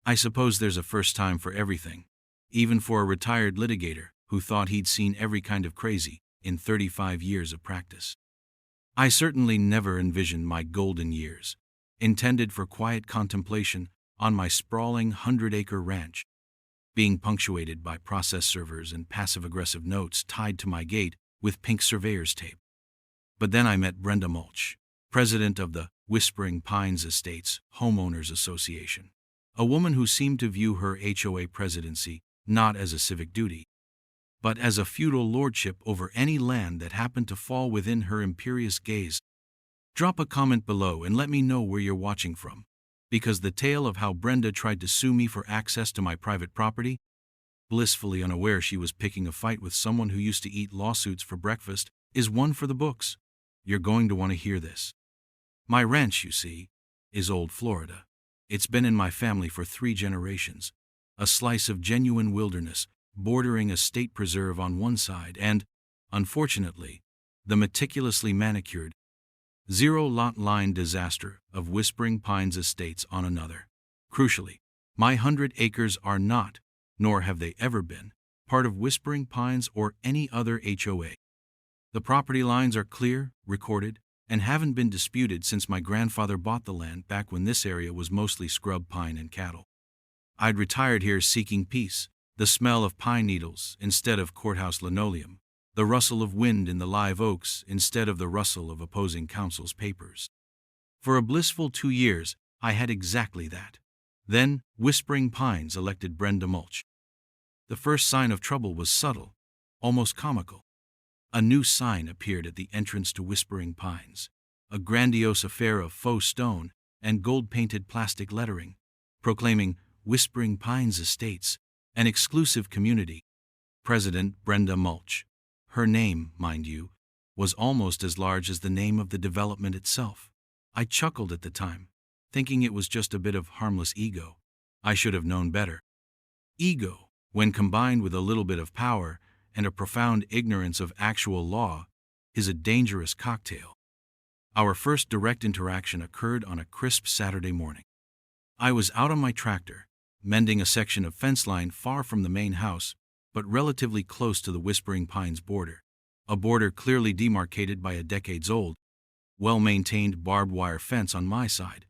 I suppose there's a first time for everything, even for a retired litigator who thought he'd seen every kind of crazy in 35 years of practice. I certainly never envisioned my golden years, intended for quiet contemplation on my sprawling 100-acre ranch, being punctuated by process servers and passive-aggressive notes tied to my gate with pink surveyor's tape. But then I met Brenda Mulch, president of the Whispering Pines Estates Homeowners Association, a woman who seemed to view her HOA presidency not as a civic duty, but as a feudal lordship over any land that happened to fall within her imperious gaze. Drop a comment below and let me know where you're watching from, because the tale of how Brenda tried to sue me for access to my private property, blissfully unaware she was picking a fight with someone who used to eat lawsuits for breakfast, is one for the books. You're going to want to hear this. My ranch, you see, is old Florida. It's been in my family for 3 generations, a slice of genuine wilderness, bordering a state preserve on one side and, unfortunately, the meticulously manicured, zero-lot line disaster of Whispering Pines Estates on another. Crucially, my 100 acres are not, nor have they ever been, part of Whispering Pines or any other HOA. The property lines are clear, recorded, and haven't been disputed since my grandfather bought the land back when this area was mostly scrub pine and cattle. I'd retired here seeking peace, the smell of pine needles instead of courthouse linoleum, the rustle of wind in the live oaks instead of the rustle of opposing counsel's papers. For a blissful 2 years, I had exactly that. Then, Whispering Pines elected Brenda Mulch. The first sign of trouble was subtle, almost comical. A new sign appeared at the entrance to Whispering Pines, a grandiose affair of faux stone and gold-painted plastic lettering, proclaiming Whispering Pines Estates, an exclusive community. President Brenda Mulch. Her name, mind you, was almost as large as the name of the development itself. I chuckled at the time, thinking it was just a bit of harmless ego. I should have known better. Ego, when combined with a little bit of power and a profound ignorance of actual law, is a dangerous cocktail. Our first direct interaction occurred on a crisp Saturday morning. I was out on my tractor, mending a section of fence line far from the main house, but relatively close to the Whispering Pines border, a border clearly demarcated by a decades-old, well-maintained barbed wire fence on my side,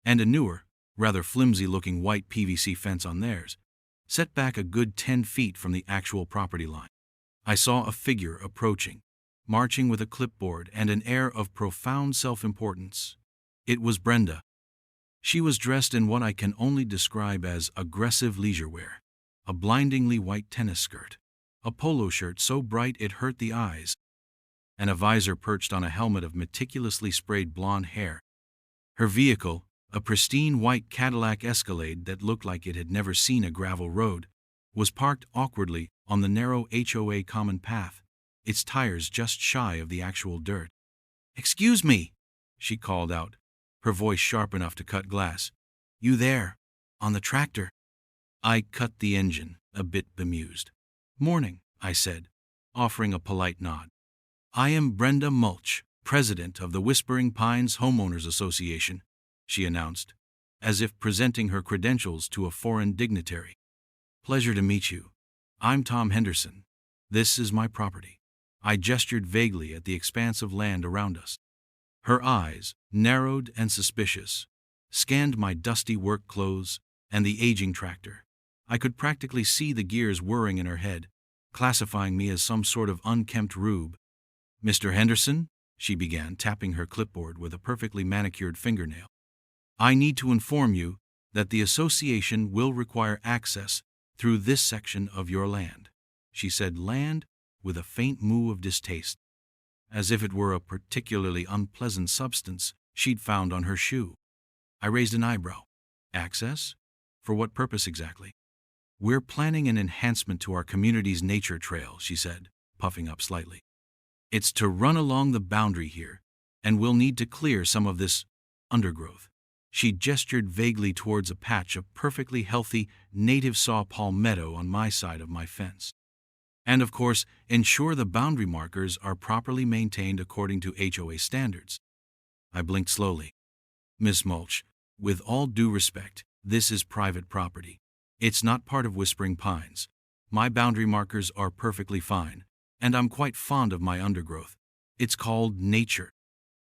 and a newer, rather flimsy-looking white PVC fence on theirs, set back a good 10 feet from the actual property line. I saw a figure approaching, marching with a clipboard and an air of profound self-importance. It was Brenda. She was dressed in what I can only describe as aggressive leisure wear, a blindingly white tennis skirt, a polo shirt so bright it hurt the eyes, and a visor perched on a helmet of meticulously sprayed blonde hair. Her vehicle, a pristine white Cadillac Escalade that looked like it had never seen a gravel road, was parked awkwardly on the narrow HOA common path, its tires just shy of the actual dirt. "Excuse me," she called out, her voice sharp enough to cut glass. "You there, on the tractor?" I cut the engine, a bit bemused. "Morning," I said, offering a polite nod. "I am Brenda Mulch, president of the Whispering Pines Homeowners Association," she announced, as if presenting her credentials to a foreign dignitary. "Pleasure to meet you. I'm Tom Henderson. This is my property." I gestured vaguely at the expanse of land around us. Her eyes, narrowed and suspicious, scanned my dusty work clothes and the aging tractor. I could practically see the gears whirring in her head, classifying me as some sort of unkempt rube. "Mr. Henderson," she began, tapping her clipboard with a perfectly manicured fingernail, "I need to inform you that the association will require access through this section of your land." She said land with a faint moo of distaste, as if it were a particularly unpleasant substance she'd found on her shoe. I raised an eyebrow. "Access? For what purpose exactly?" "We're planning an enhancement to our community's nature trail," she said, puffing up slightly. "It's to run along the boundary here, and we'll need to clear some of this undergrowth." She gestured vaguely towards a patch of perfectly healthy native saw palmetto on my side of my fence. "And of course, ensure the boundary markers are properly maintained according to HOA standards." I blinked slowly. "Miss Mulch, with all due respect, This is private property. It's not part of Whispering Pines. My boundary markers are perfectly fine, and I'm quite fond of my undergrowth. It's called nature."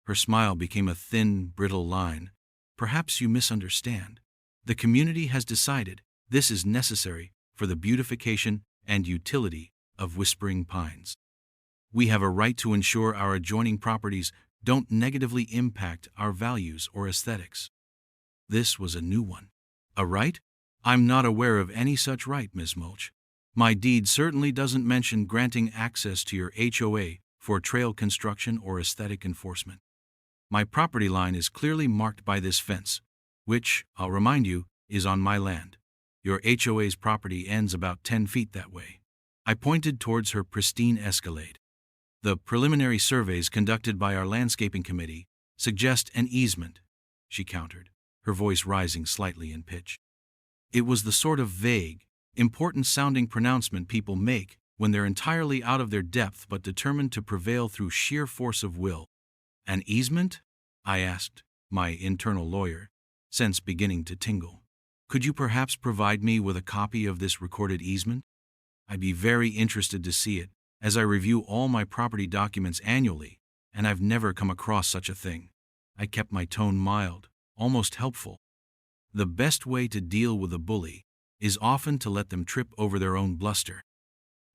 Her smile became a thin, brittle line. "Perhaps you misunderstand. The community has decided this is necessary for the beautification and utility of Whispering Pines. We have a right to ensure our adjoining properties don't negatively impact our values or aesthetics." This was a new one. "A right? I'm not aware of any such right, Miss Mulch. My deed certainly doesn't mention granting access to your HOA for trail construction or aesthetic enforcement. My property line is clearly marked by this fence, which, I'll remind you, is on my land. Your HOA's property ends about 10 feet that way." I pointed towards her pristine escalade. "The preliminary surveys conducted by our landscaping committee suggest an easement," she countered, her voice rising slightly in pitch. It was the sort of vague, important-sounding pronouncement people make when they're entirely out of their depth but determined to prevail through sheer force of will. "An easement?" I asked, my internal lawyer, sense beginning to tingle. "Could you perhaps provide me with a copy of this recorded easement? I'd be very interested to see it, as I review all my property documents annually, and I've never come across such a thing." I kept my tone mild, almost helpful. The best way to deal with a bully is often to let them trip over their own bluster.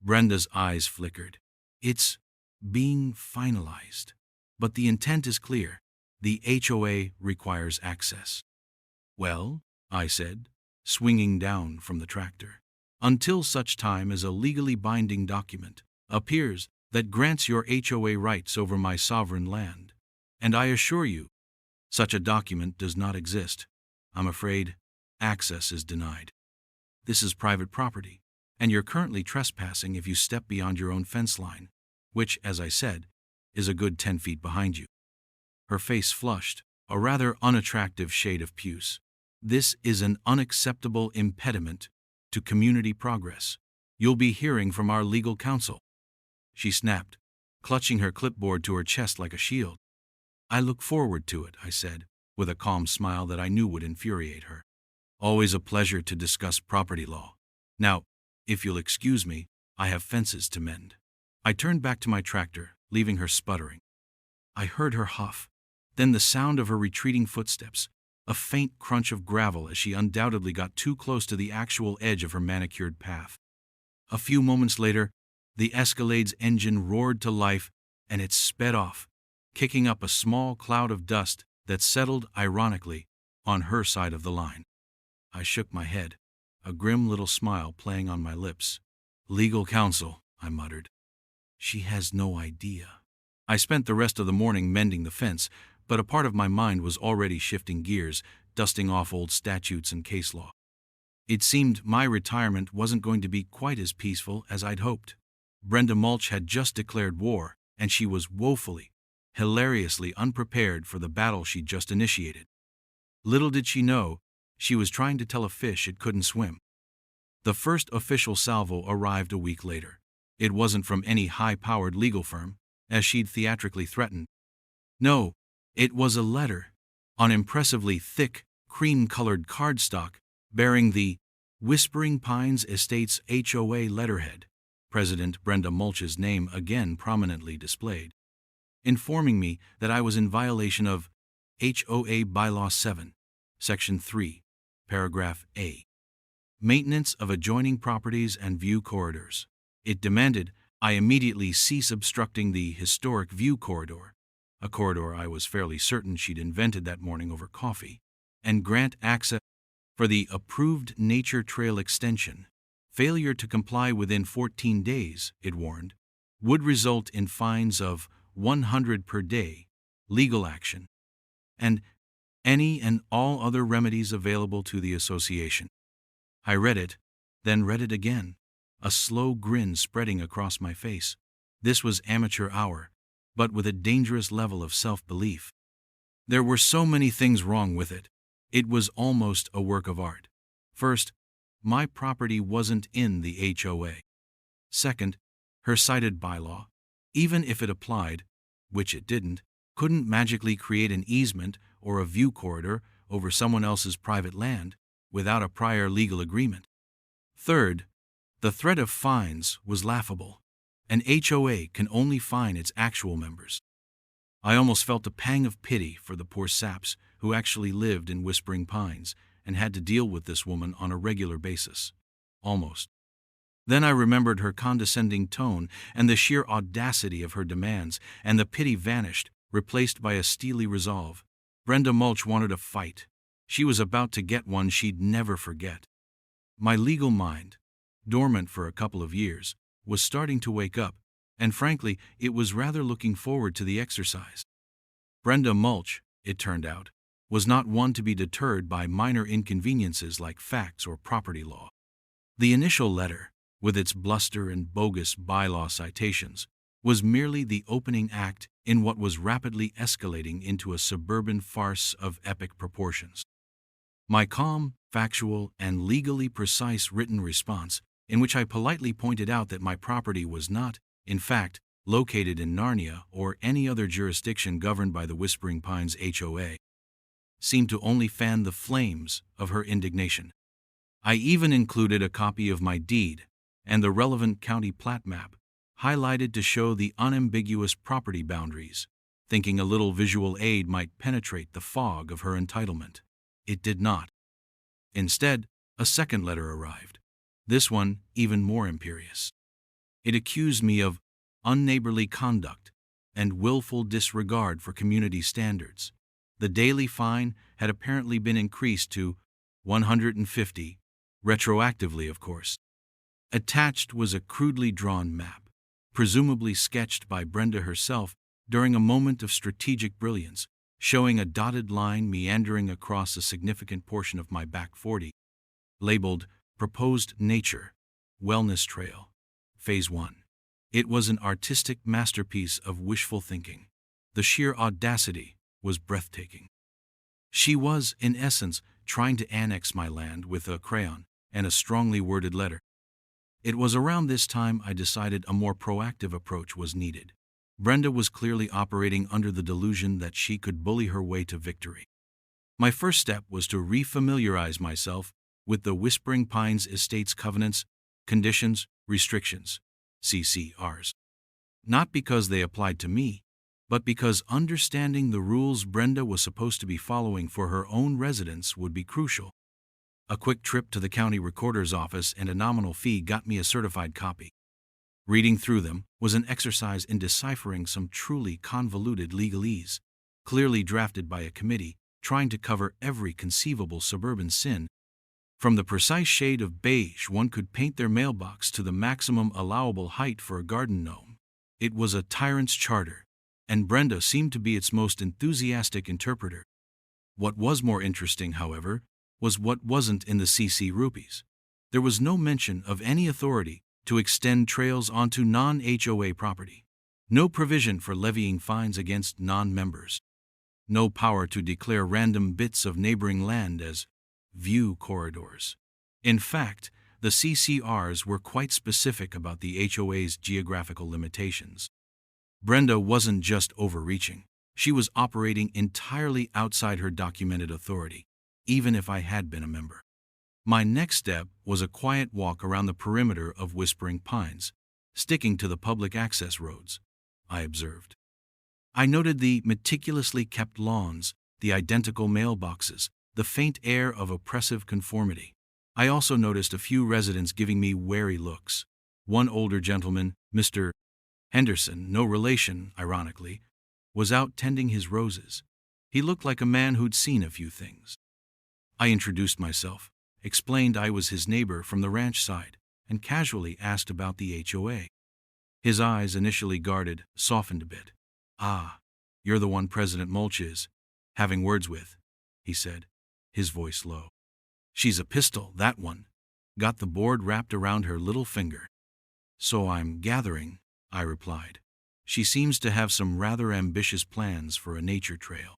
Brenda's eyes flickered. "It's being finalized. But the intent is clear. The HOA requires access." "Well," I said, swinging down from the tractor, "until such time as a legally binding document appears that grants your HOA rights over my sovereign land. And I assure you, such a document does not exist. I'm afraid access is denied. This is private property, and you're currently trespassing if you step beyond your own fence line, which, as I said, is a good 10 feet behind you." Her face flushed, a rather unattractive shade of puce. "This is an unacceptable impediment to community progress. You'll be hearing from our legal counsel." She snapped, clutching her clipboard to her chest like a shield. "I look forward to it," I said, with a calm smile that I knew would infuriate her. "Always a pleasure to discuss property law. Now, if you'll excuse me, I have fences to mend." I turned back to my tractor, leaving her sputtering. I heard her huff, then the sound of her retreating footsteps, a faint crunch of gravel as she undoubtedly got too close to the actual edge of her manicured path. A few moments later, the Escalade's engine roared to life, and it sped off, kicking up a small cloud of dust that settled, ironically, on her side of the line. I shook my head, a grim little smile playing on my lips. "Legal counsel," I muttered. "She has no idea." I spent the rest of the morning mending the fence, but a part of my mind was already shifting gears, dusting off old statutes and case law. It seemed my retirement wasn't going to be quite as peaceful as I'd hoped. Brenda Mulch had just declared war, and she was woefully, hilariously unprepared for the battle she'd just initiated. Little did she know, she was trying to tell a fish it couldn't swim. The first official salvo arrived a week later. It wasn't from any high-powered legal firm, as she'd theatrically threatened. No, it was a letter, on impressively thick, cream-colored cardstock, bearing the Whispering Pines Estates HOA letterhead, President Brenda Mulch's name again prominently displayed, informing me that I was in violation of HOA Bylaw 7, Section 3, Paragraph A, Maintenance of Adjoining Properties and View Corridors. It demanded I immediately cease obstructing the historic view corridor, a corridor I was fairly certain she'd invented that morning over coffee, and grant access for the approved nature trail extension. Failure to comply within 14 days, it warned, would result in fines of $100 per day, legal action, and any and all other remedies available to the association. I read it, then read it again, a slow grin spreading across my face. This was amateur hour, but with a dangerous level of self-belief. There were so many things wrong with it. It was almost a work of art. First, my property wasn't in the HOA. Second, her cited bylaw, even if it applied, which it didn't, couldn't magically create an easement or a view corridor over someone else's private land, without a prior legal agreement. Third, the threat of fines was laughable. An HOA can only fine its actual members. I almost felt a pang of pity for the poor saps who actually lived in Whispering Pines and had to deal with this woman on a regular basis. Almost. Then I remembered her condescending tone and the sheer audacity of her demands, and the pity vanished, replaced by a steely resolve. Brenda Mulch wanted a fight. She was about to get one she'd never forget. My legal mind, dormant for a couple of years, was starting to wake up, and frankly, it was rather looking forward to the exercise. Brenda Mulch, it turned out, was not one to be deterred by minor inconveniences like facts or property law. The initial letter, with its bluster and bogus bylaw citations, was merely the opening act in what was rapidly escalating into a suburban farce of epic proportions. My calm, factual, and legally precise written response, in which I politely pointed out that my property was not, in fact, located in Narnia or any other jurisdiction governed by the Whispering Pines HOA, seemed to only fan the flames of her indignation. I even included a copy of my deed and the relevant county plat map, highlighted to show the unambiguous property boundaries, thinking a little visual aid might penetrate the fog of her entitlement. It did not. Instead, a second letter arrived, this one even more imperious. It accused me of unneighborly conduct and willful disregard for community standards. The daily fine had apparently been increased to $150, retroactively, of course. Attached was a crudely drawn map, presumably sketched by Brenda herself during a moment of strategic brilliance, showing a dotted line meandering across a significant portion of my back 40, labeled Proposed Nature Wellness Trail, Phase 1. It was an artistic masterpiece of wishful thinking. The sheer audacity was breathtaking. She was, in essence, trying to annex my land with a crayon and a strongly worded letter. It was around this time I decided a more proactive approach was needed. Brenda was clearly operating under the delusion that she could bully her way to victory. My first step was to refamiliarize myself with the Whispering Pines Estate's covenants, conditions, restrictions, CCRs. Not because they applied to me, but because understanding the rules Brenda was supposed to be following for her own residents would be crucial. A quick trip to the county recorder's office and a nominal fee got me a certified copy. Reading through them was an exercise in deciphering some truly convoluted legalese, clearly drafted by a committee trying to cover every conceivable suburban sin, from the precise shade of beige one could paint their mailbox to the maximum allowable height for a garden gnome. It was a tyrant's charter, and Brenda seemed to be its most enthusiastic interpreter. What was more interesting, however, was what wasn't in the CC rupees. There was no mention of any authority to extend trails onto non-HOA property, no provision for levying fines against non-members, no power to declare random bits of neighboring land as view corridors. In fact, the CCRs were quite specific about the HOA's geographical limitations. Brenda wasn't just overreaching, she was operating entirely outside her documented authority, even if I had been a member. My next step was a quiet walk around the perimeter of Whispering Pines, sticking to the public access roads, I observed. I noted the meticulously kept lawns, the identical mailboxes, the faint air of oppressive conformity. I also noticed a few residents giving me wary looks. One older gentleman, Mr. Henderson, no relation, ironically, was out tending his roses. He looked like a man who'd seen a few things. I introduced myself, explained I was his neighbor from the ranch side, and casually asked about the HOA. His eyes, initially guarded, softened a bit. "Ah, you're the one President Mulch is having words with," he said, his voice low. "She's a pistol, that one. Got the board wrapped around her little finger." "So I'm gathering," I replied. "She seems to have some rather ambitious plans for a nature trail."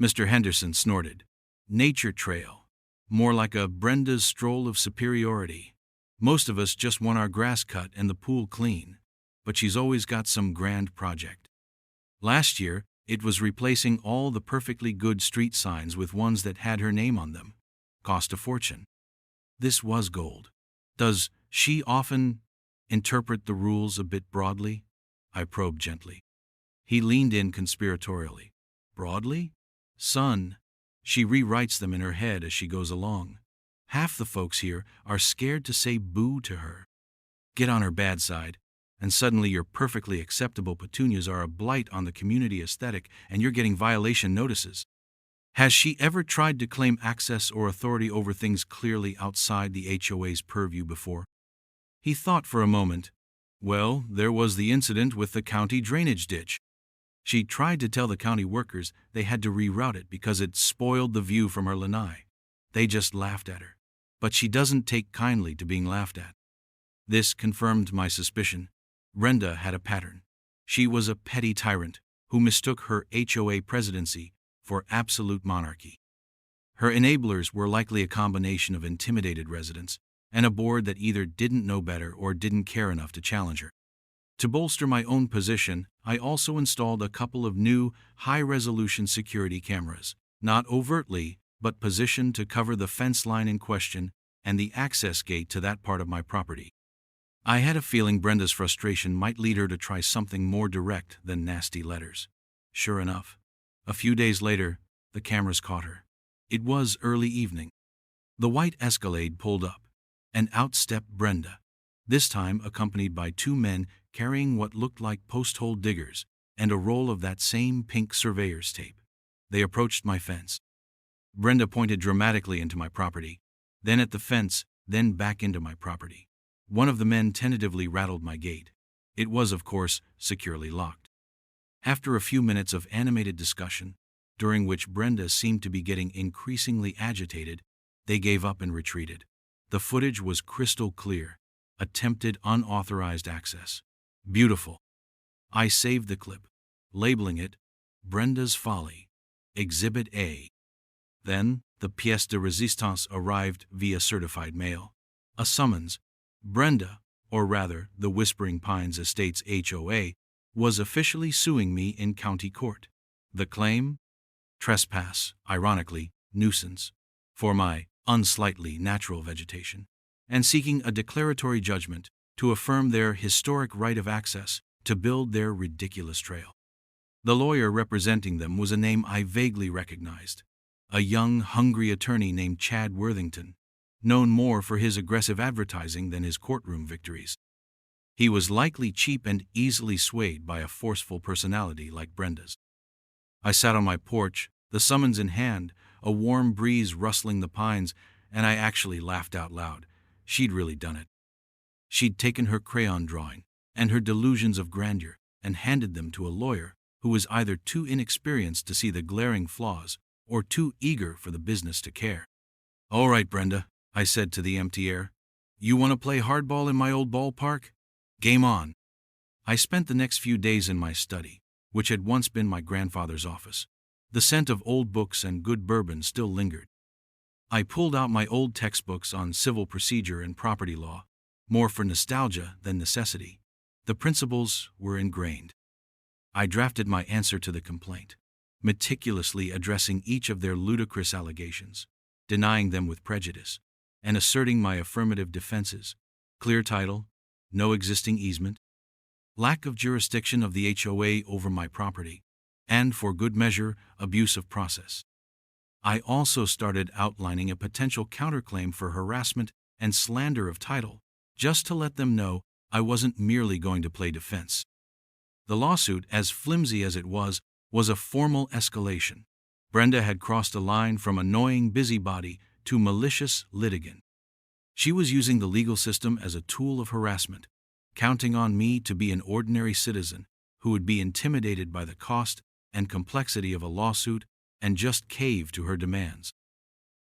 Mr. Henderson snorted. "Nature trail. More like a Brenda's stroll of superiority. Most of us just want our grass cut and the pool clean, but she's always got some grand project. Last year, it was replacing all the perfectly good street signs with ones that had her name on them. cost a fortune. This was gold. Does she often interpret the rules a bit broadly? I probed gently. He leaned in conspiratorially. Broadly? Son, she rewrites them in her head as she goes along. Half the folks here are scared to say boo to her. Get on her bad side, and suddenly your perfectly acceptable petunias are a blight on the community aesthetic and you're getting violation notices. Has she ever tried to claim access or authority over things clearly outside the HOA's purview before? He thought for a moment. Well, there was the incident with the county drainage ditch. She tried to tell the county workers they had to reroute it because it spoiled the view from her lanai. They just laughed at her. But she doesn't take kindly to being laughed at. This confirmed my suspicion. Brenda had a pattern. She was a petty tyrant who mistook her HOA presidency for absolute monarchy. Her enablers were likely a combination of intimidated residents and a board that either didn't know better or didn't care enough to challenge her. To bolster my own position, I also installed a couple of new, high-resolution security cameras, not overtly, but positioned to cover the fence line in question and the access gate to that part of my property. I had a feeling Brenda's frustration might lead her to try something more direct than nasty letters. Sure enough, a few days later, the cameras caught her. It was early evening. The white Escalade pulled up, and out stepped Brenda, this time accompanied by two men carrying what looked like post-hole diggers and a roll of that same pink surveyor's tape. They approached my fence. Brenda pointed dramatically into my property, then at the fence, then back into my property. One of the men tentatively rattled my gate. It was, of course, securely locked. After a few minutes of animated discussion, during which Brenda seemed to be getting increasingly agitated, they gave up and retreated. The footage was crystal clear. Attempted unauthorized access. Beautiful. I saved the clip, labeling it Brenda's Folly, Exhibit A. Then, the pièce de résistance arrived via certified mail. A summons. Brenda, or rather the Whispering Pines Estates HOA, was officially suing me in county court. The claim? Trespass, ironically, nuisance, for my unsightly natural vegetation, and seeking a declaratory judgment to affirm their historic right of access to build their ridiculous trail. The lawyer representing them was a name I vaguely recognized, a young, hungry attorney named Chad Worthington, known more for his aggressive advertising than his courtroom victories. He was likely cheap and easily swayed by a forceful personality like Brenda's. I sat on my porch, the summons in hand, a warm breeze rustling the pines, and I actually laughed out loud. She'd really done it. She'd taken her crayon drawing and her delusions of grandeur and handed them to a lawyer who was either too inexperienced to see the glaring flaws or too eager for the business to care. "All right, Brenda," I said to the empty air. "You want to play hardball in my old ballpark? Game on." I spent the next few days in my study, which had once been my grandfather's office. The scent of old books and good bourbon still lingered. I pulled out my old textbooks on civil procedure and property law, more for nostalgia than necessity. The principles were ingrained. I drafted my answer to the complaint, meticulously addressing each of their ludicrous allegations, denying them with prejudice, and asserting my affirmative defenses: clear title, no existing easement, lack of jurisdiction of the HOA over my property, and, for good measure, abuse of process. I also started outlining a potential counterclaim for harassment and slander of title, just to let them know I wasn't merely going to play defense. The lawsuit, as flimsy as it was a formal escalation. Brenda had crossed a line from annoying busybody to malicious litigant. She was using the legal system as a tool of harassment, counting on me to be an ordinary citizen who would be intimidated by the cost and complexity of a lawsuit and just cave to her demands.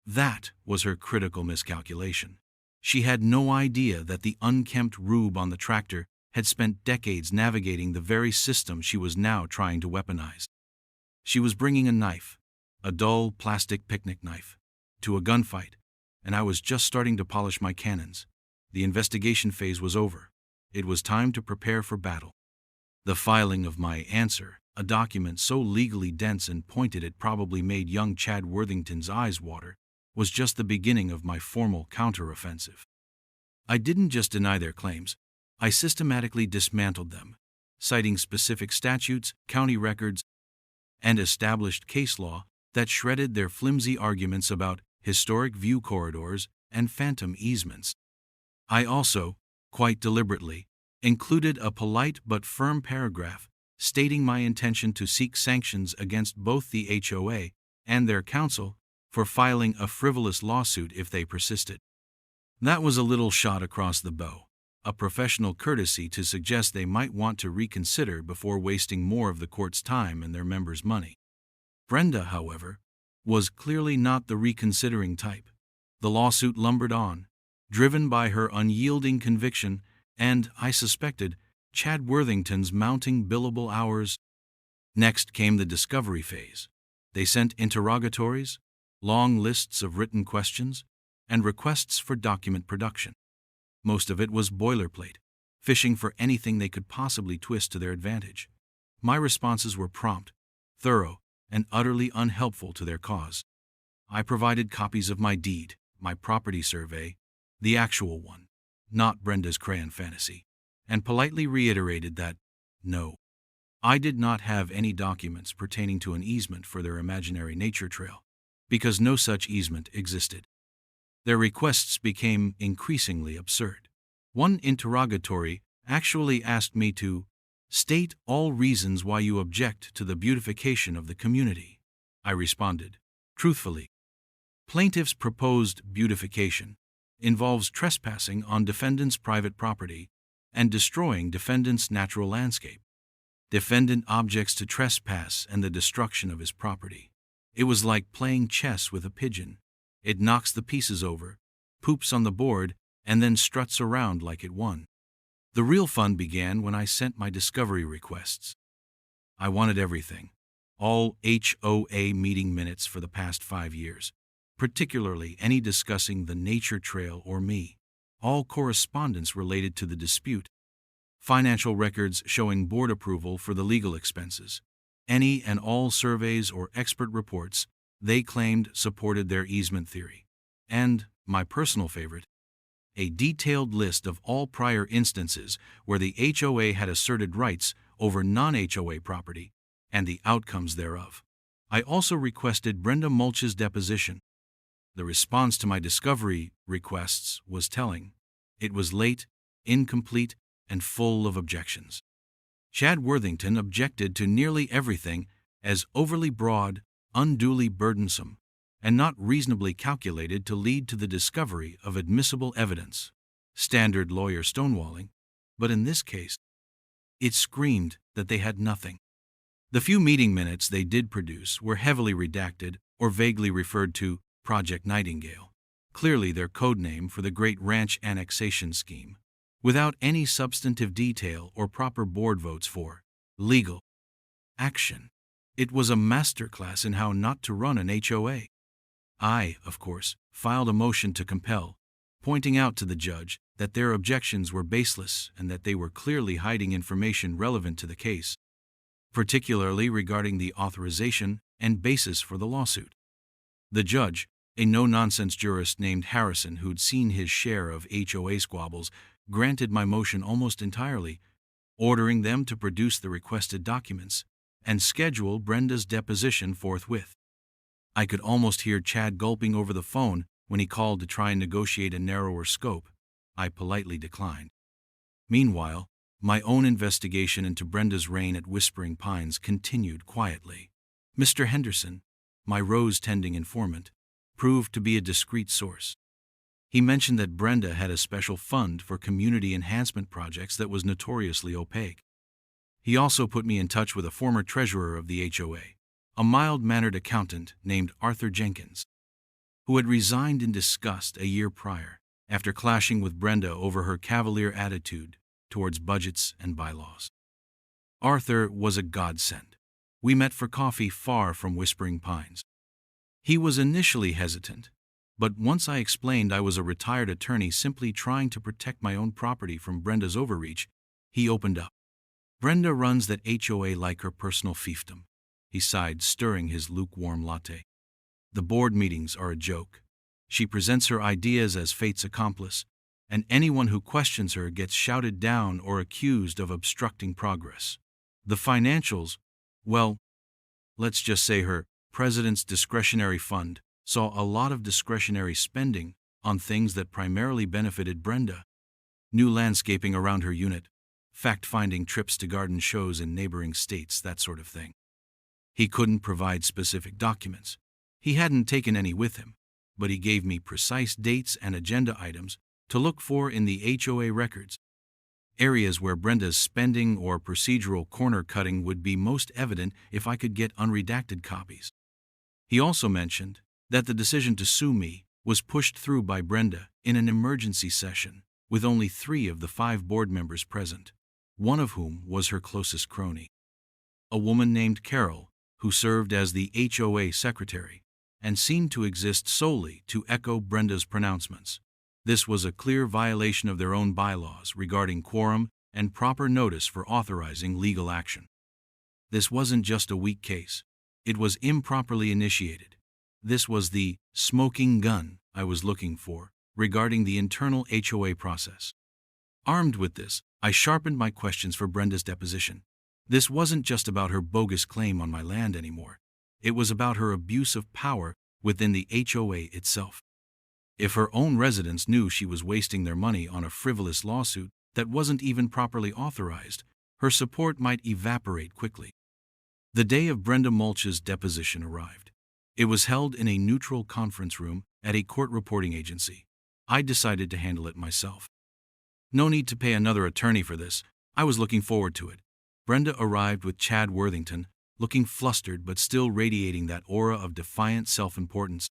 That was her critical miscalculation. She had no idea that the unkempt rube on the tractor had spent decades navigating the very system she was now trying to weaponize. She was bringing a knife, a dull plastic picnic knife, to a gunfight, and I was just starting to polish my cannons. The investigation phase was over. It was time to prepare for battle. The filing of my answer, a document so legally dense and pointed it probably made young Chad Worthington's eyes water, was just the beginning of my formal counteroffensive. I didn't just deny their claims, I systematically dismantled them, citing specific statutes, county records, and established case law that shredded their flimsy arguments about historic view corridors and phantom easements. I also, quite deliberately, included a polite but firm paragraph stating my intention to seek sanctions against both the HOA and their counsel for filing a frivolous lawsuit if they persisted. That was a little shot across the bow, a professional courtesy to suggest they might want to reconsider before wasting more of the court's time and their members' money. Brenda, however, was clearly not the reconsidering type. The lawsuit lumbered on, driven by her unyielding conviction and, I suspected, Chad Worthington's mounting billable hours. Next came the discovery phase. They sent interrogatories, long lists of written questions, and requests for document production. Most of it was boilerplate, fishing for anything they could possibly twist to their advantage. My responses were prompt, thorough, and utterly unhelpful to their cause. I provided copies of my deed, my property survey, the actual one, not Brenda's crayon fantasy, and politely reiterated that, no, I did not have any documents pertaining to an easement for their imaginary nature trail, because no such easement existed. Their requests became increasingly absurd. One interrogatory actually asked me to state all reasons why you object to the beautification of the community. I responded, truthfully. Plaintiff's proposed beautification involves trespassing on defendant's private property and destroying defendant's natural landscape. Defendant objects to trespass and the destruction of his property. It was like playing chess with a pigeon. It knocks the pieces over, poops on the board, and then struts around like it won. The real fun began when I sent my discovery requests. I wanted everything, all HOA meeting minutes for the past 5 years, particularly any discussing the nature trail or me, all correspondence related to the dispute, financial records showing board approval for the legal expenses, any and all surveys or expert reports they claimed supported their easement theory, and, my personal favorite, a detailed list of all prior instances where the HOA had asserted rights over non-HOA property and the outcomes thereof. I also requested Brenda Mulch's deposition. The response to my discovery requests was telling. It was late, incomplete, and full of objections. Chad Worthington objected to nearly everything as overly broad, unduly burdensome, and not reasonably calculated to lead to the discovery of admissible evidence. Standard lawyer stonewalling, but in this case, it screamed that they had nothing. The few meeting minutes they did produce were heavily redacted or vaguely referred to Project Nightingale, clearly their code name for the Great Ranch Annexation Scheme, without any substantive detail or proper board votes for legal action. It was a masterclass in how not to run an HOA. I, of course, filed a motion to compel, pointing out to the judge that their objections were baseless and that they were clearly hiding information relevant to the case, particularly regarding the authorization and basis for the lawsuit. The judge, a no-nonsense jurist named Harrison who'd seen his share of HOA squabbles, granted my motion almost entirely, ordering them to produce the requested documents and schedule Brenda's deposition forthwith. I could almost hear Chad gulping over the phone when he called to try and negotiate a narrower scope. I politely declined. Meanwhile, my own investigation into Brenda's reign at Whispering Pines continued quietly. Mr. Henderson, my rose-tending informant, proved to be a discreet source. He mentioned that Brenda had a special fund for community enhancement projects that was notoriously opaque. He also put me in touch with a former treasurer of the HOA, a mild-mannered accountant named Arthur Jenkins, who had resigned in disgust a year prior after clashing with Brenda over her cavalier attitude towards budgets and bylaws. Arthur was a godsend. We met for coffee far from Whispering Pines. He was initially hesitant, but once I explained I was a retired attorney simply trying to protect my own property from Brenda's overreach, he opened up. Brenda runs that HOA like her personal fiefdom, he sighed, stirring his lukewarm latte. The board meetings are a joke. She presents her ideas as fate's accomplice, and anyone who questions her gets shouted down or accused of obstructing progress. The financials, well, let's just say her president's discretionary fund saw a lot of discretionary spending on things that primarily benefited Brenda. New landscaping around her unit, fact-finding trips to garden shows in neighboring states, that sort of thing. He couldn't provide specific documents. He hadn't taken any with him, but he gave me precise dates and agenda items to look for in the HOA records, areas where Brenda's spending or procedural corner-cutting would be most evident if I could get unredacted copies. He also mentioned that the decision to sue me was pushed through by Brenda in an emergency session, with only 3 of the 5 board members present, one of whom was her closest crony. A woman named Carol, who served as the HOA secretary, and seemed to exist solely to echo Brenda's pronouncements. This was a clear violation of their own bylaws regarding quorum and proper notice for authorizing legal action. This wasn't just a weak case. It was improperly initiated. This was the smoking gun I was looking for regarding the internal HOA process. Armed with this, I sharpened my questions for Brenda's deposition. This wasn't just about her bogus claim on my land anymore. It was about her abuse of power within the HOA itself. If her own residents knew she was wasting their money on a frivolous lawsuit that wasn't even properly authorized, her support might evaporate quickly. The day of Brenda Mulch's deposition arrived. It was held in a neutral conference room at a court reporting agency. I decided to handle it myself. No need to pay another attorney for this. I was looking forward to it. Brenda arrived with Chad Worthington, looking flustered but still radiating that aura of defiant self-importance.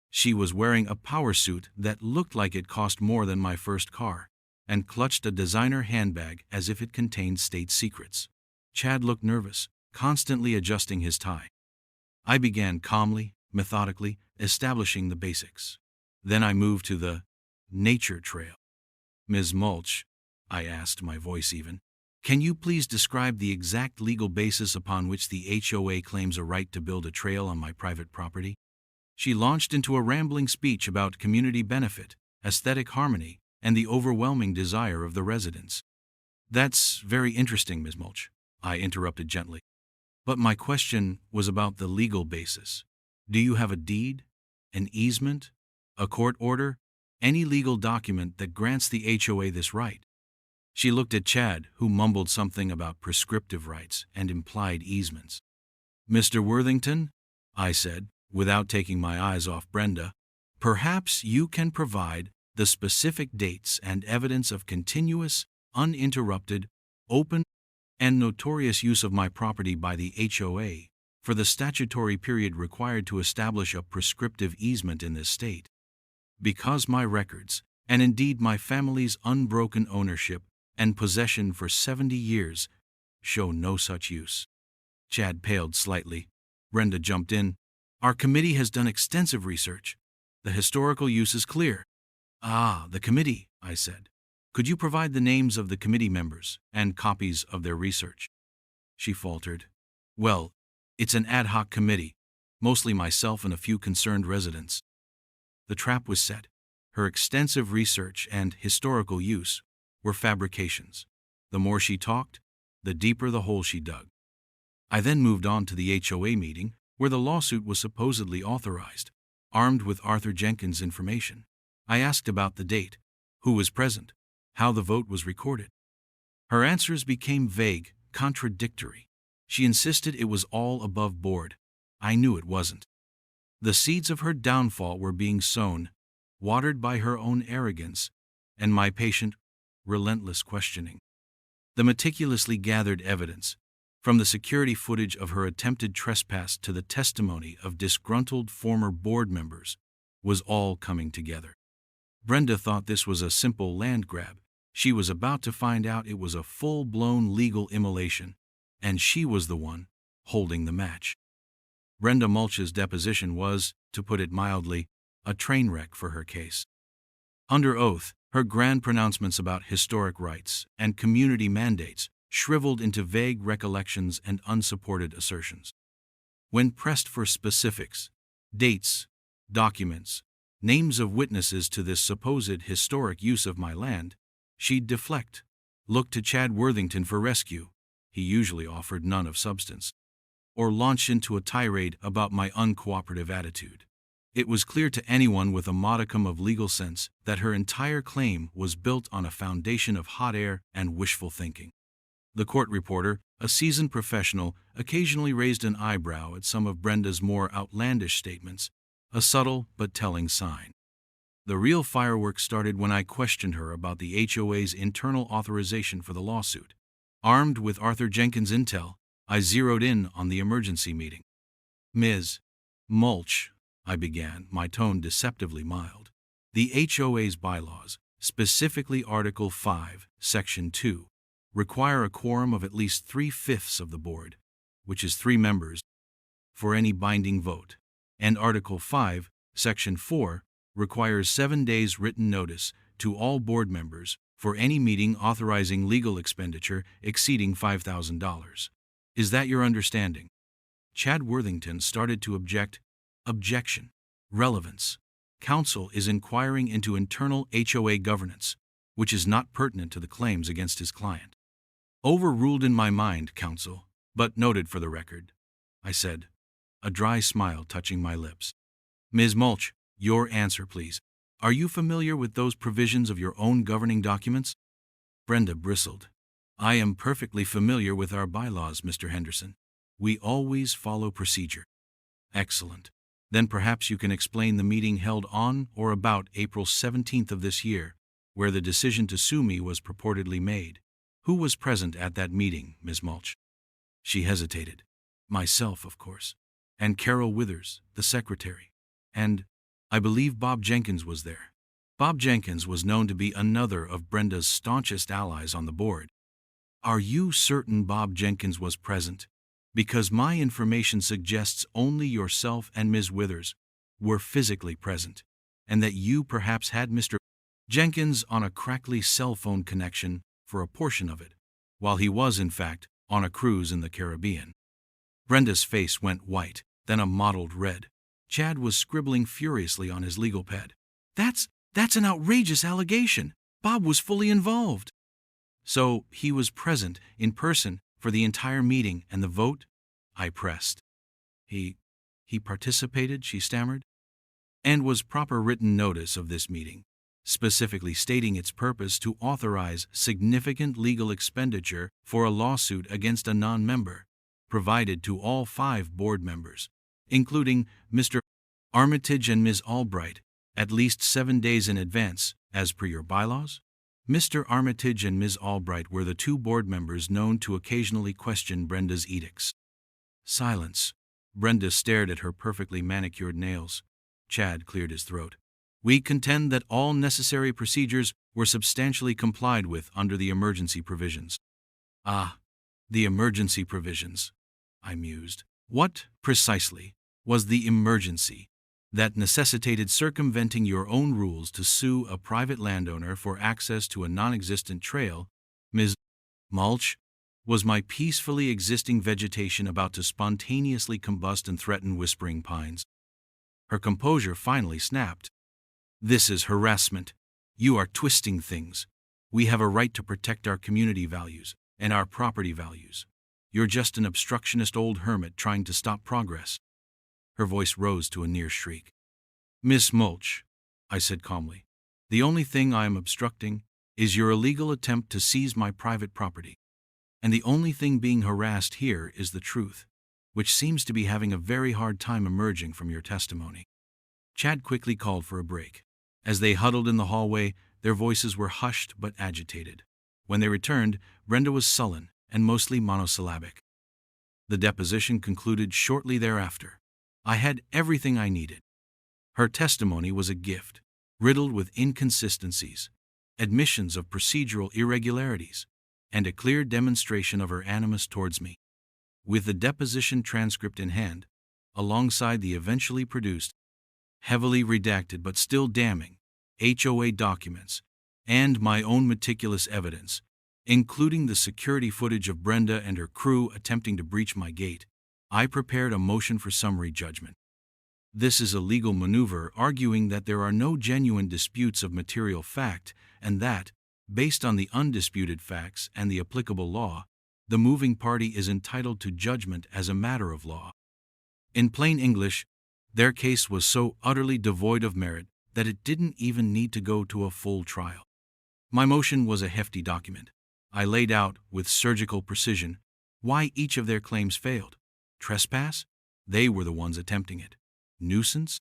She was wearing a power suit that looked like it cost more than my first car, and clutched a designer handbag as if it contained state secrets. Chad looked nervous, constantly adjusting his tie. I began calmly, methodically, establishing the basics. Then I moved to the nature trail. Ms. Mulch, I asked, my voice even, can you please describe the exact legal basis upon which the HOA claims a right to build a trail on my private property? She launched into a rambling speech about community benefit, aesthetic harmony, and the overwhelming desire of the residents. That's very interesting, Ms. Mulch, I interrupted gently. But my question was about the legal basis. Do you have a deed, an easement, a court order, any legal document that grants the HOA this right? She looked at Chad, who mumbled something about prescriptive rights and implied easements. Mr. Worthington, I said, without taking my eyes off Brenda, perhaps you can provide the specific dates and evidence of continuous, uninterrupted, open, and notorious use of my property by the HOA for the statutory period required to establish a prescriptive easement in this state. Because my records, and indeed my family's unbroken ownership and possession for 70 years, show no such use. Chad paled slightly. Brenda jumped in. Our committee has done extensive research. The historical use is clear. Ah, the committee, I said. Could you provide the names of the committee members and copies of their research? She faltered. Well, it's an ad hoc committee, mostly myself and a few concerned residents. The trap was set. Her extensive research and historical use were fabrications. The more she talked, the deeper the hole she dug. I then moved on to the HOA meeting, where the lawsuit was supposedly authorized. Armed with Arthur Jenkins' information, I asked about the date, who was present, how the vote was recorded. Her answers became vague, contradictory. She insisted it was all above board. I knew it wasn't. The seeds of her downfall were being sown, watered by her own arrogance and my patient, relentless questioning. The meticulously gathered evidence, from the security footage of her attempted trespass to the testimony of disgruntled former board members, was all coming together. Brenda thought this was a simple land grab. She was about to find out it was a full-blown legal immolation, and she was the one holding the match. Brenda Mulch's deposition was, to put it mildly, a train wreck for her case. Under oath, her grand pronouncements about historic rights and community mandates shriveled into vague recollections and unsupported assertions. When pressed for specifics, dates, documents, names of witnesses to this supposed historic use of my land, she'd deflect, look to Chad Worthington for rescue, he usually offered none of substance, or launch into a tirade about my uncooperative attitude. It was clear to anyone with a modicum of legal sense that her entire claim was built on a foundation of hot air and wishful thinking. The court reporter, a seasoned professional, occasionally raised an eyebrow at some of Brenda's more outlandish statements, a subtle but telling sign. The real fireworks started when I questioned her about the HOA's internal authorization for the lawsuit. Armed with Arthur Jenkins' intel, I zeroed in on the emergency meeting. "Ms. Mulch," I began, my tone deceptively mild. "The HOA's bylaws, specifically Article 5, Section 2, require a quorum of at least 3/5 of the board, which is 3 members, for any binding vote. And Article 5, Section 4, requires 7 days written notice to all board members for any meeting authorizing legal expenditure exceeding $5,000. Is that your understanding?" Chad Worthington started to object. Objection. Relevance. Counsel is inquiring into internal HOA governance, which is not pertinent to the claims against his client. "Overruled in my mind, counsel, but noted for the record," I said, a dry smile touching my lips. "Ms. Mulch, your answer, please. Are you familiar with those provisions of your own governing documents?" Brenda bristled. "I am perfectly familiar with our bylaws, Mr. Henderson. We always follow procedure." "Excellent. Then perhaps you can explain the meeting held on or about April 17th of this year, where the decision to sue me was purportedly made. Who was present at that meeting, Ms. Mulch?" She hesitated. "Myself, of course. And Carol Withers, the secretary. And I believe Bob Jenkins was there." Bob Jenkins was known to be another of Brenda's staunchest allies on the board. "Are you certain Bob Jenkins was present? Because my information suggests only yourself and Ms. Withers were physically present, and that you perhaps had Mr. Jenkins on a crackly cell phone connection for a portion of it, while he was, in fact, on a cruise in the Caribbean." Brenda's face went white, then a mottled red. Chad was scribbling furiously on his legal pad. That's an outrageous allegation. Bob was fully involved." "So he was present, in person, for the entire meeting and the vote?" I pressed. He participated," she stammered. "And was proper written notice of this meeting, specifically stating its purpose to authorize significant legal expenditure for a lawsuit against a non-member, provided to all 5 board members, including Mr. Armitage and Ms. Albright, at least 7 days in advance, as per your bylaws?" Mr. Armitage and Ms. Albright were the 2 board members known to occasionally question Brenda's edicts. Silence. Brenda stared at her perfectly manicured nails. Chad cleared his throat. "We contend that all necessary procedures were substantially complied with under the emergency provisions." "Ah, the emergency provisions," I mused. "What, precisely, was the emergency that necessitated circumventing your own rules to sue a private landowner for access to a non-existent trail, Ms. Mulch? Was my peacefully existing vegetation about to spontaneously combust and threaten Whispering Pines?" Her composure finally snapped. "This is harassment. You are twisting things. We have a right to protect our community values and our property values. You're just an obstructionist old hermit trying to stop progress." Her voice rose to a near shriek. "Miss Mulch," I said calmly, "the only thing I am obstructing is your illegal attempt to seize my private property. And the only thing being harassed here is the truth, which seems to be having a very hard time emerging from your testimony." Chad quickly called for a break. As they huddled in the hallway, their voices were hushed but agitated. When they returned, Brenda was sullen and mostly monosyllabic. The deposition concluded shortly thereafter. I had everything I needed. Her testimony was a gift, riddled with inconsistencies, admissions of procedural irregularities, and a clear demonstration of her animus towards me. With the deposition transcript in hand, alongside the eventually produced, heavily redacted but still damning, HOA documents, and my own meticulous evidence, including the security footage of Brenda and her crew attempting to breach my gate, I prepared a motion for summary judgment. This is a legal maneuver arguing that there are no genuine disputes of material fact and that, based on the undisputed facts and the applicable law, the moving party is entitled to judgment as a matter of law. In plain English, their case was so utterly devoid of merit that it didn't even need to go to a full trial. My motion was a hefty document. I laid out, with surgical precision, why each of their claims failed. Trespass? They were the ones attempting it. Nuisance?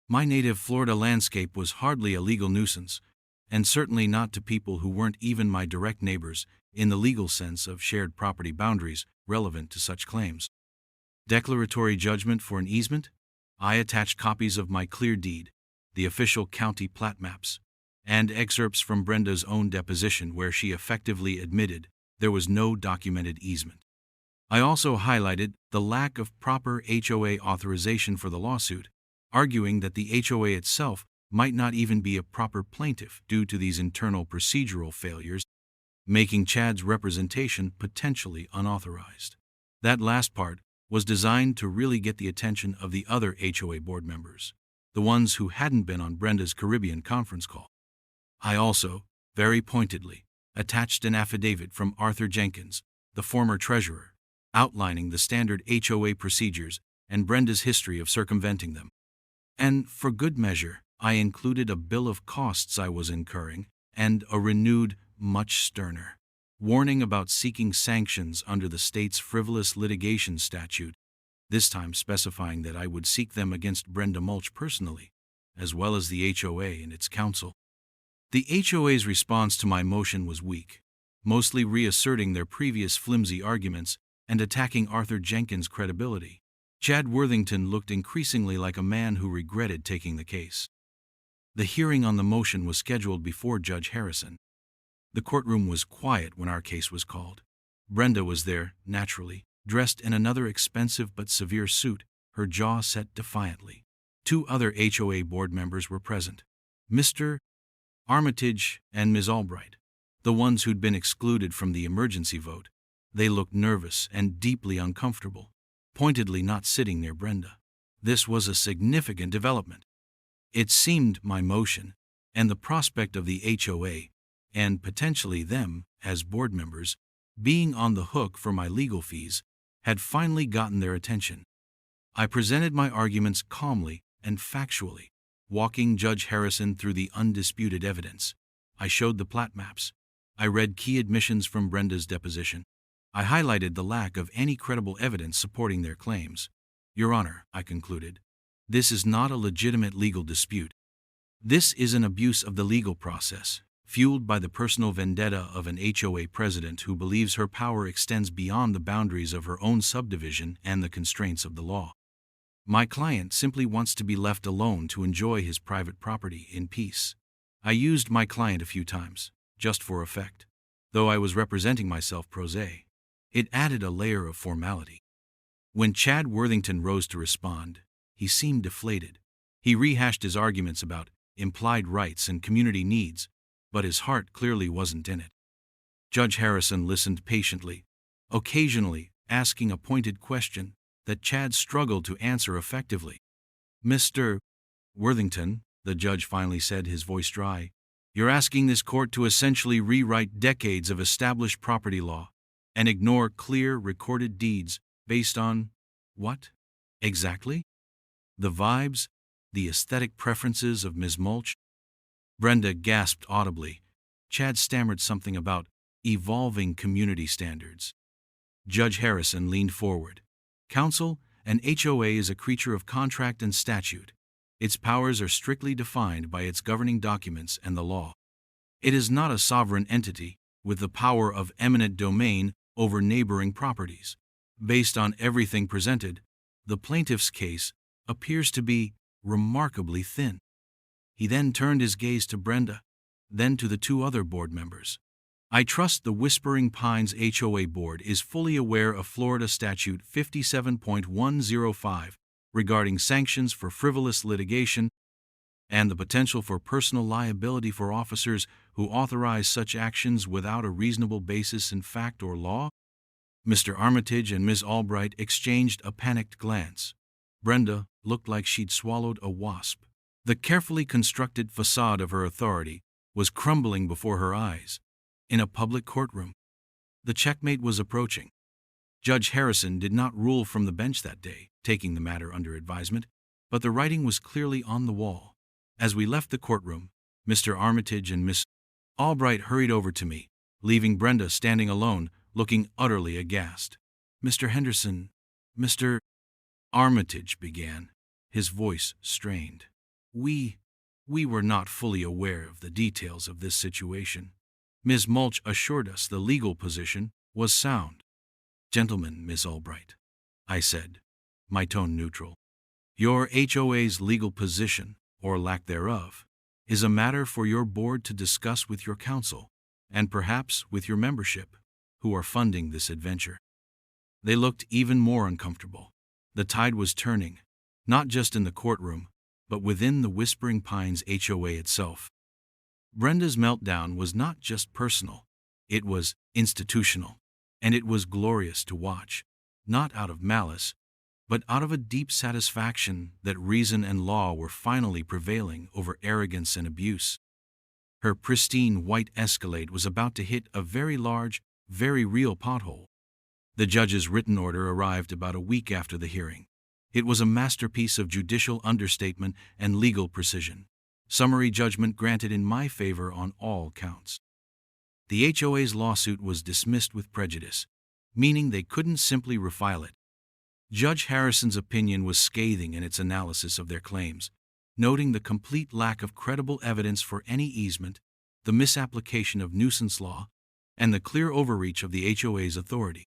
My native Florida landscape was hardly a legal nuisance, and certainly not to people who weren't even my direct neighbors in the legal sense of shared property boundaries relevant to such claims. Declaratory judgment for an easement? I attached copies of my clear deed, the official county plat maps, and excerpts from Brenda's own deposition where she effectively admitted there was no documented easement. I also highlighted the lack of proper HOA authorization for the lawsuit, arguing that the HOA itself might not even be a proper plaintiff due to these internal procedural failures, making Chad's representation potentially unauthorized. That last part was designed to really get the attention of the other HOA board members, the ones who hadn't been on Brenda's Caribbean conference call. I also, very pointedly, attached an affidavit from Arthur Jenkins, the former treasurer, outlining the standard HOA procedures and Brenda's history of circumventing them. And, for good measure, I included a bill of costs I was incurring and a renewed, much sterner warning about seeking sanctions under the state's frivolous litigation statute, this time specifying that I would seek them against Brenda Mulch personally, as well as the HOA and its counsel. The HOA's response to my motion was weak, mostly reasserting their previous flimsy arguments and attacking Arthur Jenkins' credibility. Chad Worthington looked increasingly like a man who regretted taking the case. The hearing on the motion was scheduled before Judge Harrison. The courtroom was quiet when our case was called. Brenda was there, naturally, dressed in another expensive but severe suit, her jaw set defiantly. 2 other HOA board members were present, Mr. Armitage and Ms. Albright, the ones who'd been excluded from the emergency vote. They looked nervous and deeply uncomfortable, pointedly not sitting near Brenda. This was a significant development. It seemed my motion, and the prospect of the HOA, and potentially them, as board members, being on the hook for my legal fees, had finally gotten their attention. I presented my arguments calmly and factually, walking Judge Harrison through the undisputed evidence. I showed the plat maps. I read key admissions from Brenda's deposition. I highlighted the lack of any credible evidence supporting their claims. Your Honor, I concluded, this is not a legitimate legal dispute. This is an abuse of the legal process, fueled by the personal vendetta of an HOA president who believes her power extends beyond the boundaries of her own subdivision and the constraints of the law. My client simply wants to be left alone to enjoy his private property in peace. I used my client a few times, just for effect. Though I was representing myself pro se, it added a layer of formality. When Chad Worthington rose to respond, he seemed deflated. He rehashed his arguments about implied rights and community needs, but his heart clearly wasn't in it. Judge Harrison listened patiently, occasionally asking a pointed question that Chad struggled to answer effectively. Mr. Worthington, the judge finally said, his voice dry, you're asking this court to essentially rewrite decades of established property law and ignore clear recorded deeds based on what? Exactly? The vibes, the aesthetic preferences of Ms. Mulch? Brenda gasped audibly. Chad stammered something about evolving community standards. Judge Harrison leaned forward. Counsel, an HOA is a creature of contract and statute. Its powers are strictly defined by its governing documents and the law. It is not a sovereign entity with the power of eminent domain over neighboring properties. Based on everything presented, the plaintiff's case appears to be remarkably thin. He then turned his gaze to Brenda, then to the 2 other board members. I trust the Whispering Pines HOA board is fully aware of Florida Statute 57.105 regarding sanctions for frivolous litigation and the potential for personal liability for officers who authorize such actions without a reasonable basis in fact or law. Mr. Armitage and Ms. Albright exchanged a panicked glance. Brenda looked like she'd swallowed a wasp. The carefully constructed facade of her authority was crumbling before her eyes. In a public courtroom, the checkmate was approaching. Judge Harrison did not rule from the bench that day, taking the matter under advisement, but the writing was clearly on the wall. As we left the courtroom, Mr. Armitage and Miss Albright hurried over to me, leaving Brenda standing alone, looking utterly aghast. "Mr. Henderson, Mr. Armitage began, his voice strained. We were not fully aware of the details of this situation. Ms. Mulch assured us the legal position was sound." "Gentlemen, Miss Albright," I said, my tone neutral, "your HOA's legal position, or lack thereof, is a matter for your board to discuss with your counsel, and perhaps with your membership, who are funding this adventure." They looked even more uncomfortable. The tide was turning, not just in the courtroom, but within the Whispering Pines HOA itself. Brenda's meltdown was not just personal, it was institutional, and it was glorious to watch, not out of malice, but out of a deep satisfaction that reason and law were finally prevailing over arrogance and abuse. Her pristine white Escalade was about to hit a very large, very real pothole. The judge's written order arrived about a week after the hearing. It was a masterpiece of judicial understatement and legal precision. Summary judgment granted in my favor on all counts. The HOA's lawsuit was dismissed with prejudice, meaning they couldn't simply refile it. Judge Harrison's opinion was scathing in its analysis of their claims, noting the complete lack of credible evidence for any easement, the misapplication of nuisance law, and the clear overreach of the HOA's authority.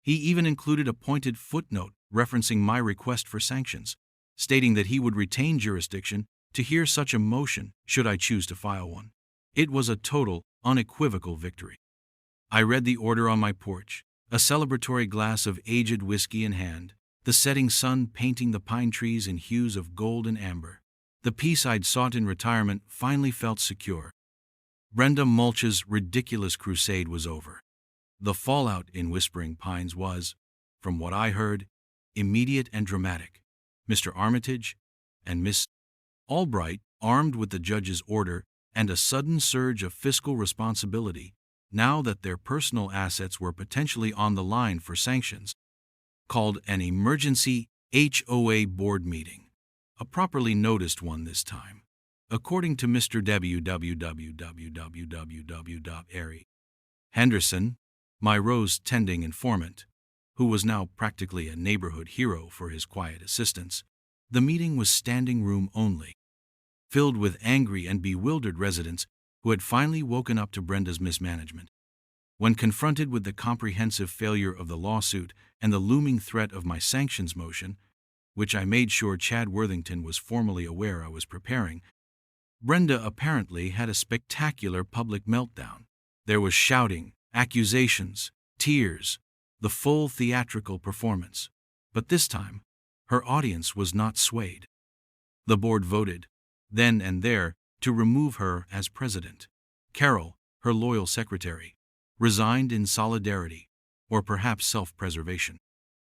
He even included a pointed footnote referencing my request for sanctions, stating that he would retain jurisdiction to hear such a motion should I choose to file one. It was a total, unequivocal victory. I read the order on my porch, a celebratory glass of aged whiskey in hand, the setting sun painting the pine trees in hues of gold and amber. The peace I'd sought in retirement finally felt secure. Brenda Mulch's ridiculous crusade was over. The fallout in Whispering Pines was, from what I heard, immediate and dramatic. Mr. Armitage and Miss Albright, armed with the judge's order and a sudden surge of fiscal responsibility, now that their personal assets were potentially on the line for sanctions, called an emergency HOA board meeting, a properly noticed one this time. According to Mr. www.Ari Henderson, my rose-tending informant, who was now practically a neighborhood hero for his quiet assistance, the meeting was standing room only, filled with angry and bewildered residents who had finally woken up to Brenda's mismanagement. When confronted with the comprehensive failure of the lawsuit and the looming threat of my sanctions motion, which I made sure Chad Worthington was formally aware I was preparing, Brenda apparently had a spectacular public meltdown. There was shouting, accusations, tears, the full theatrical performance. But this time, her audience was not swayed. The board voted, then and there, to remove her as president. Carol, her loyal secretary, resigned in solidarity, or perhaps self-preservation.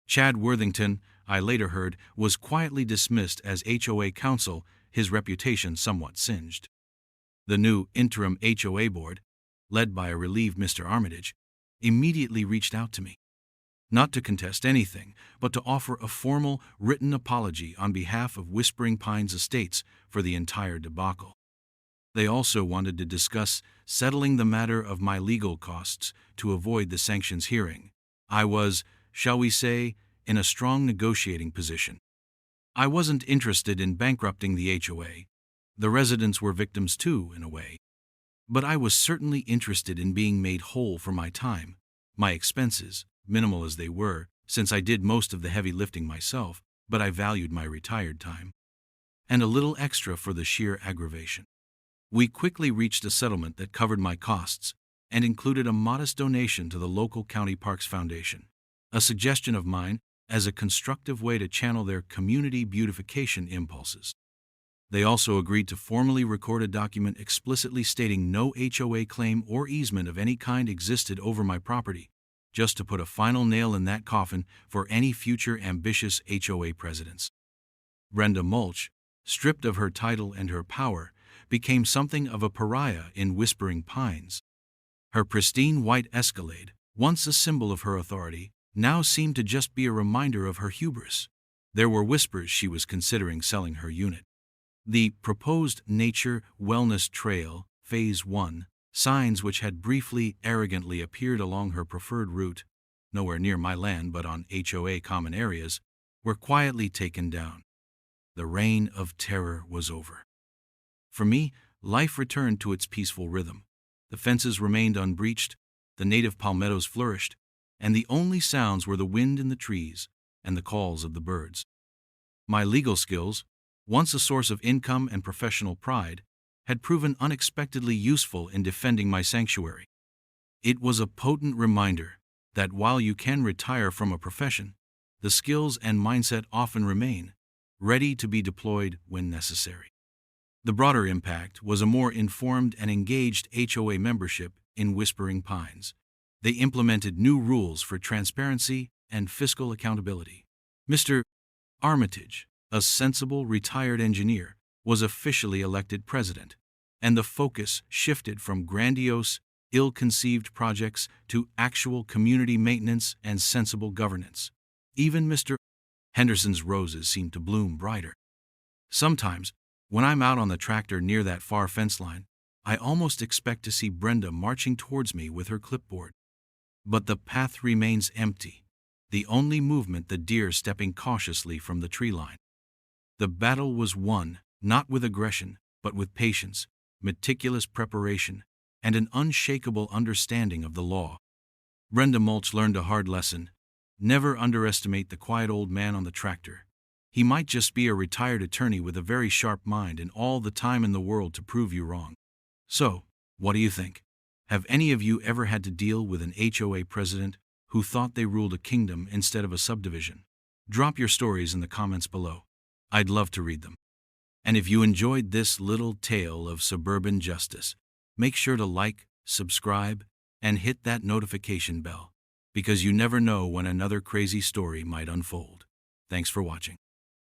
Chad Worthington, I later heard, was quietly dismissed as HOA counsel, his reputation somewhat singed. The new interim HOA board, led by a relieved Mr. Armitage, immediately reached out to me. Not to contest anything, but to offer a formal, written apology on behalf of Whispering Pines Estates for the entire debacle. They also wanted to discuss settling the matter of my legal costs to avoid the sanctions hearing. I was, shall we say, in a strong negotiating position. I wasn't interested in bankrupting the HOA. The residents were victims too, in a way. But I was certainly interested in being made whole for my time, my expenses, minimal as they were, since I did most of the heavy lifting myself, but I valued my retired time, and a little extra for the sheer aggravation. We quickly reached a settlement that covered my costs and included a modest donation to the local County Parks Foundation, a suggestion of mine as a constructive way to channel their community beautification impulses. They also agreed to formally record a document explicitly stating no HOA claim or easement of any kind existed over my property, just to put a final nail in that coffin for any future ambitious HOA presidents. Brenda Mulch, stripped of her title and her power, became something of a pariah in Whispering Pines. Her pristine white Escalade, once a symbol of her authority, now seemed to just be a reminder of her hubris. There were whispers she was considering selling her unit. The proposed Nature Wellness Trail, Phase 1, signs which had briefly, arrogantly appeared along her preferred route, nowhere near my land but on HOA common areas, were quietly taken down. The reign of terror was over. For me, life returned to its peaceful rhythm. The fences remained unbreached, the native palmettos flourished, and the only sounds were the wind in the trees and the calls of the birds. My legal skills, once a source of income and professional pride, had proven unexpectedly useful in defending my sanctuary. It was a potent reminder that while you can retire from a profession, the skills and mindset often remain, ready to be deployed when necessary. The broader impact was a more informed and engaged HOA membership in Whispering Pines. They implemented new rules for transparency and fiscal accountability. Mr. Armitage, a sensible retired engineer, was officially elected president, and the focus shifted from grandiose, ill-conceived projects to actual community maintenance and sensible governance. Even Mr. Henderson's roses seemed to bloom brighter. Sometimes, when I'm out on the tractor near that far fence line, I almost expect to see Brenda marching towards me with her clipboard. But the path remains empty, the only movement the deer stepping cautiously from the tree line. The battle was won, not with aggression, but with patience, meticulous preparation, and an unshakable understanding of the law. Brenda Mulch learned a hard lesson. Never underestimate the quiet old man on the tractor. He might just be a retired attorney with a very sharp mind and all the time in the world to prove you wrong. So, what do you think? Have any of you ever had to deal with an HOA president who thought they ruled a kingdom instead of a subdivision? Drop your stories in the comments below. I'd love to read them. And if you enjoyed this little tale of suburban justice, make sure to like, subscribe, and hit that notification bell, because you never know when another crazy story might unfold. Thanks for watching.